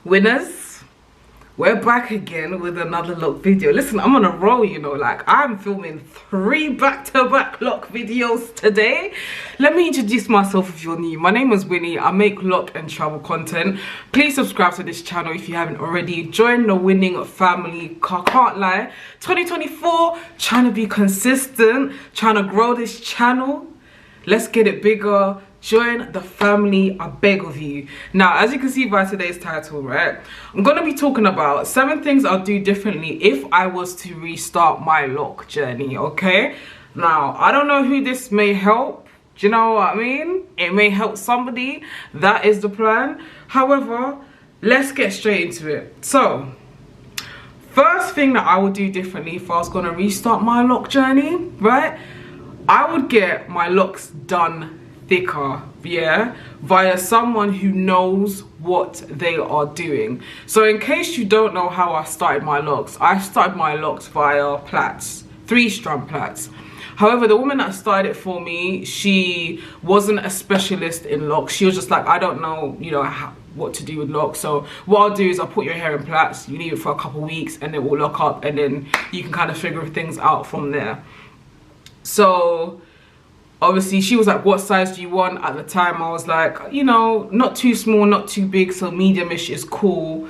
Winners, we're back again with another lock video. Listen, I'm on a roll, you know, like I'm filming 3 back-to-back lock videos today. Let me introduce myself if you're new. My name is Winnie. I make lock and travel content. Please subscribe to this channel if you haven't already. Join the winning family. I can't lie, 2024, trying to be consistent, trying to grow this channel. Let's get it bigger. Join the family, I beg of you. Now, as you can see by today's title, right, I'm gonna be talking about 7 things I'll do differently if I was to restart my lock journey, okay? Now, I don't know who this may help. Do you know what I mean? It may help somebody. That is the plan. However, let's get straight into it. So, first thing that I would do differently if I was gonna restart my lock journey, right? I would get my locks done thicker, yeah, via someone who knows what they are doing. So in case you don't know how I started my locks, I started my locks via plaits, 3-strand plaits. However, the woman that started it for me, she wasn't a specialist in locks. She was just like, I don't know, you know, what to do with locks. So what I'll do is I'll put your hair in plaits, you leave it for a couple of weeks and it will lock up, and then you can kind of figure things out from there. So obviously she was like, what size do you want? At the time I was like, you know, not too small, not too big, so medium-ish is cool.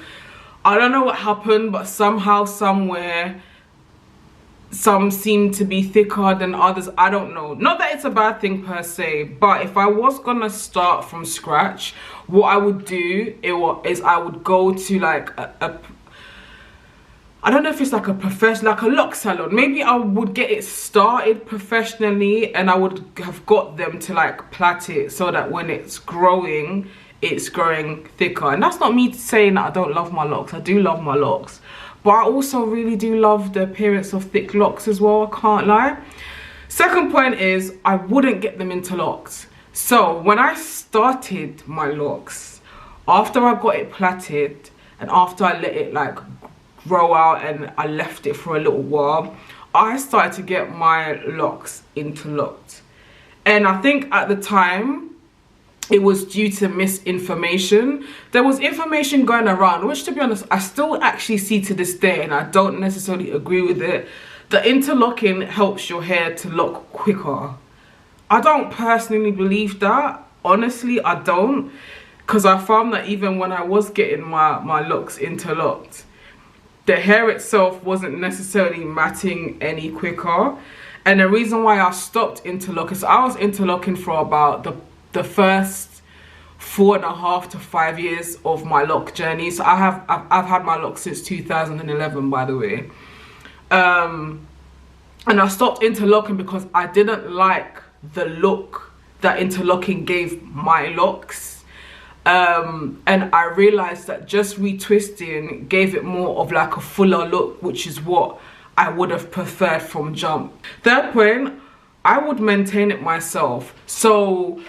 I don't know what happened, but somehow, somewhere, some seem to be thicker than others. I don't know. Not that it's a bad thing per se, but if I was gonna start from scratch, what I would do is I would go to like I don't know if it's like a professional, like a lock salon. Maybe I would get it started professionally and I would have got them to like plait it so that when it's growing thicker. And that's not me saying that I don't love my locks. I do love my locks. But I also really do love the appearance of thick locks as well, I can't lie. Second point is I wouldn't get them interlocked. So when I started my locks, after I got it plaited and after I let it like grow out and I left it for a little while, I started to get my locks interlocked. And I think at the time it was due to misinformation. There was information going around, which to be honest I still actually see to this day, and I don't necessarily agree with it. The interlocking helps your hair to lock quicker. I don't personally believe that. Honestly, I don't, because I found that even when I was getting my locks interlocked, the hair itself wasn't necessarily matting any quicker. And the reason why I stopped interlocking, so I was interlocking for about the first 4.5 to 5 years of my lock journey. So I've had my locks since 2011, by the way. And I stopped interlocking because I didn't like the look that interlocking gave my locks. And I realized that just retwisting gave it more of like a fuller look, which is what I would have preferred from jump. Third point, I would maintain it myself. So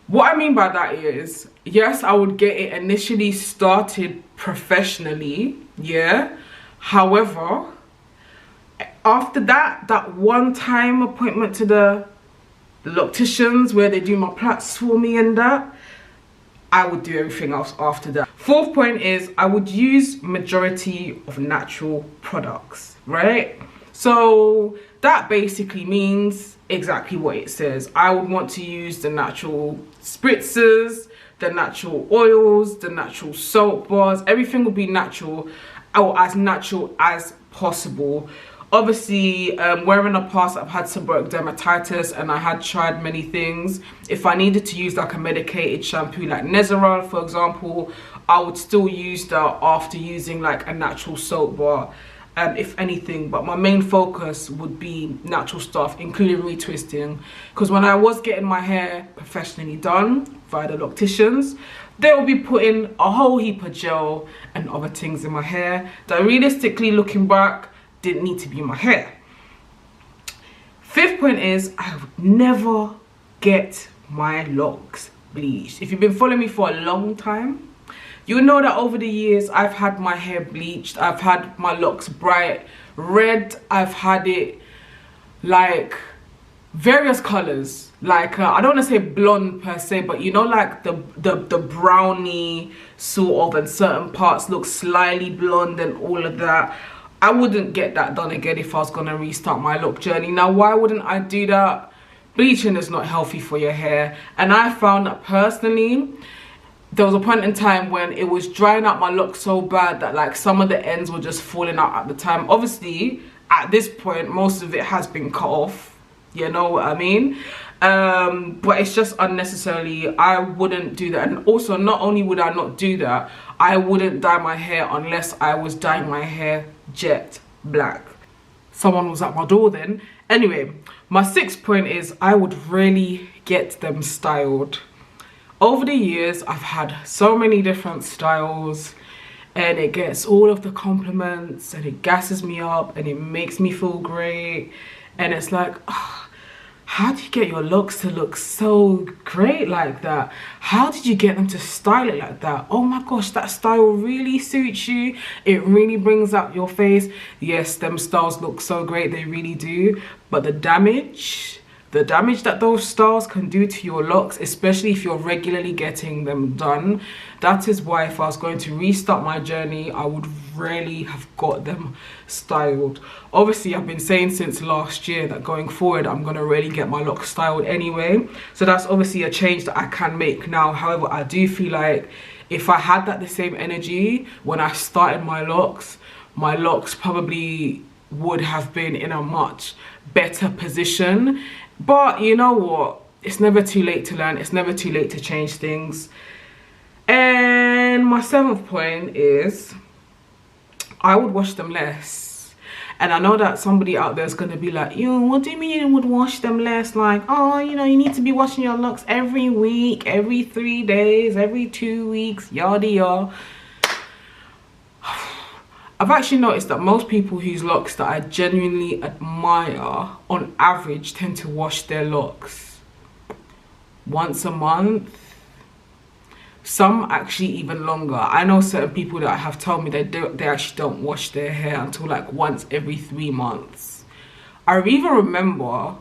what I mean by that is, yes, I would get it initially started professionally, yeah. However, after that one-time appointment to the locticians where they do my plaits for me and that, I would do everything else after that. Fourth point is I would use majority of natural products, right? So that basically means exactly what it says. I would want to use the natural spritzers, the natural oils, the natural soap bars. Everything would be natural, or as natural as possible. Obviously, where in the past I've had seborrheic dermatitis and I had tried many things, if I needed to use like a medicated shampoo like Nezeral, for example, I would still use that after using like a natural soap bar, if anything. But my main focus would be natural stuff, including retwisting, because when I was getting my hair professionally done via the locticians, they will be putting a whole heap of gel and other things in my hair that realistically, looking back, didn't need to be in my hair. Fifth point is I would never get my locks bleached. If you've been following me for a long time, you know that over the years I've had my hair bleached. I've had my locks bright red. I've had it like various colors, like I don't want to say blonde per se, but you know, like the brownie sort of, and certain parts look slightly blonde and all of that. I wouldn't get that done again if I was gonna restart my look journey. Now, why wouldn't I do that? Bleaching is not healthy for your hair, and I found that personally there was a point in time when it was drying out my locks so bad that like some of the ends were just falling out at the time. Obviously at this point most of it has been cut off, you know what I mean, but it's just unnecessarily. I wouldn't do that. And also, not only would I not do that, I wouldn't dye my hair unless I was dyeing my hair jet black. Someone was at my door then. Anyway, my 6th point is I would really get them styled. Over the years I've had so many different styles, and it gets all of the compliments, and it gasses me up, and it makes me feel great, and it's like, oh, how do you get your locks to look so great like that? How did you get them to style it like that? Oh my gosh, that style really suits you. It really brings out your face. Yes, them styles look so great, they really do. But the damage that those styles can do to your locks, especially if you're regularly getting them done, that is why if I was going to restart my journey, I would really have got them styled. Obviously, I've been saying since last year that going forward, I'm going to really get my locks styled anyway. So that's obviously a change that I can make now. However, I do feel like if I had the same energy when I started my locks probably would have been in a much better position. But you know what, it's never too late to learn, it's never too late to change things. And my 7th point is I would wash them less. And I know that somebody out there is going to be like, yo, what do you mean you would wash them less? Like, oh, you know, you need to be washing your locks every week, every 3 days, every 2 weeks, yada yada. I've actually noticed that most people whose locks that I genuinely admire, on average, tend to wash their locks once a month. Some actually even longer. I know certain people that have told me they actually don't wash their hair until like once every 3 months. I even remember,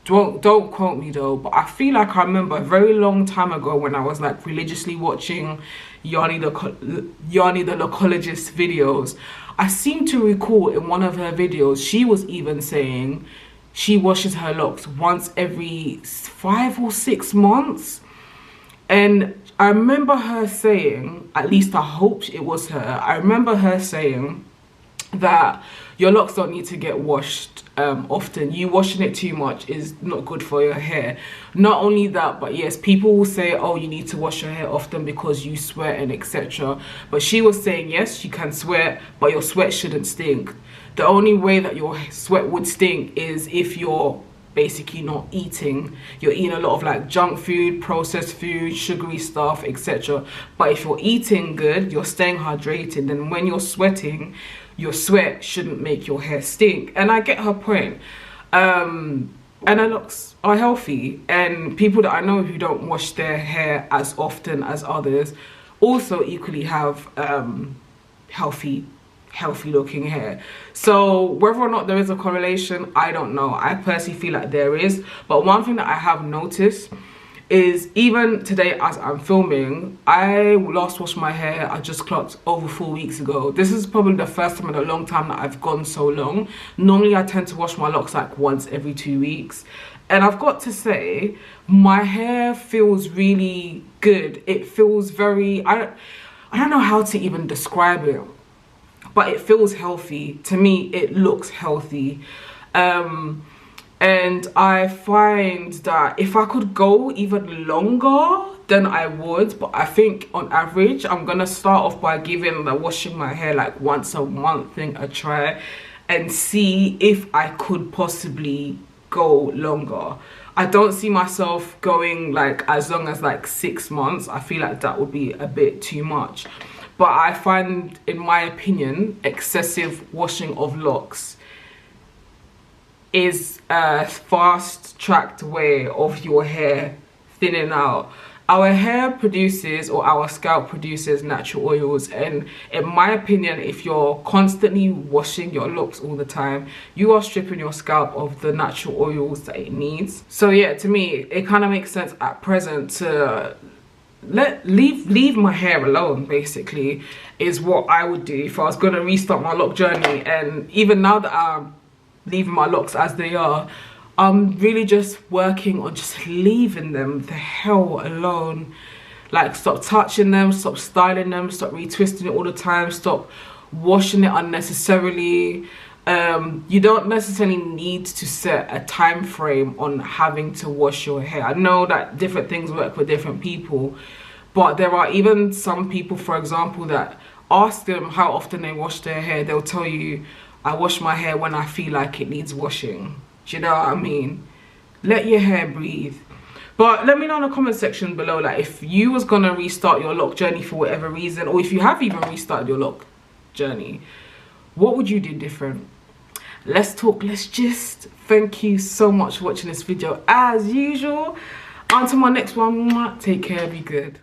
don't quote me though, but I feel like I remember a very long time ago when I was like religiously watching Yanni the Locologist videos. I seem to recall in one of her videos she was even saying she washes her locks once every 5 or 6 months. And I remember her saying, at least I hope it was her, I remember her saying that your locks don't need to get washed often. You washing it too much is not good for your hair. Not only that, but yes, people will say, oh, you need to wash your hair often because you sweat and etc. But she was saying, yes, you can sweat, but your sweat shouldn't stink. The only way that your sweat would stink is if you're basically not eating. You're eating a lot of like junk food, processed food, sugary stuff, etc. But if you're eating good, you're staying hydrated, then when you're sweating, your sweat shouldn't make your hair stink. And I get her point. And her locks are healthy, and people that I know who don't wash their hair as often as others also equally have healthy looking hair. So whether or not there is a correlation, I don't know. I personally feel like there is. But one thing that I have noticed is even today as I'm filming, I last washed my hair, I just clocked, over 4 weeks ago. This is probably the first time in a long time that I've gone so long. Normally I tend to wash my locks like once every 2 weeks. And I've got to say, my hair feels really good. It feels very, I don't know how to even describe it, but it feels healthy. To me, it looks healthy. And I find that if I could go even longer, then I would. But I think on average, I'm gonna start off by giving the washing my hair like once a month thing a try and see if I could possibly go longer. I don't see myself going like as long as like 6 months. I feel like that would be a bit too much. But I find, in my opinion, excessive washing of locks is a fast-tracked way of your hair thinning out. Our hair produces, or our scalp produces, natural oils, and in my opinion, if you're constantly washing your locks all the time, you are stripping your scalp of the natural oils that it needs. So yeah, to me, it kind of makes sense at present to leave my hair alone, basically, is what I would do if I was going to restart my lock journey. And even now that I'm leaving my locks as they are, I'm really just working on just leaving them the hell alone. Like, stop touching them, stop styling them, stop retwisting it all the time, stop washing it unnecessarily. You don't necessarily need to set a time frame on having to wash your hair. I know that different things work for different people, but there are even some people, for example, that ask them how often they wash their hair. They'll tell you, I wash my hair when I feel like it needs washing. Do you know what I mean? Let your hair breathe. But let me know in the comment section below, like, if you was gonna restart your lock journey for whatever reason, or if you have even restarted your lock journey, what would you do different? Let's talk, let's gist. Thank you so much for watching this video as usual. On to my next one. Take care, be good.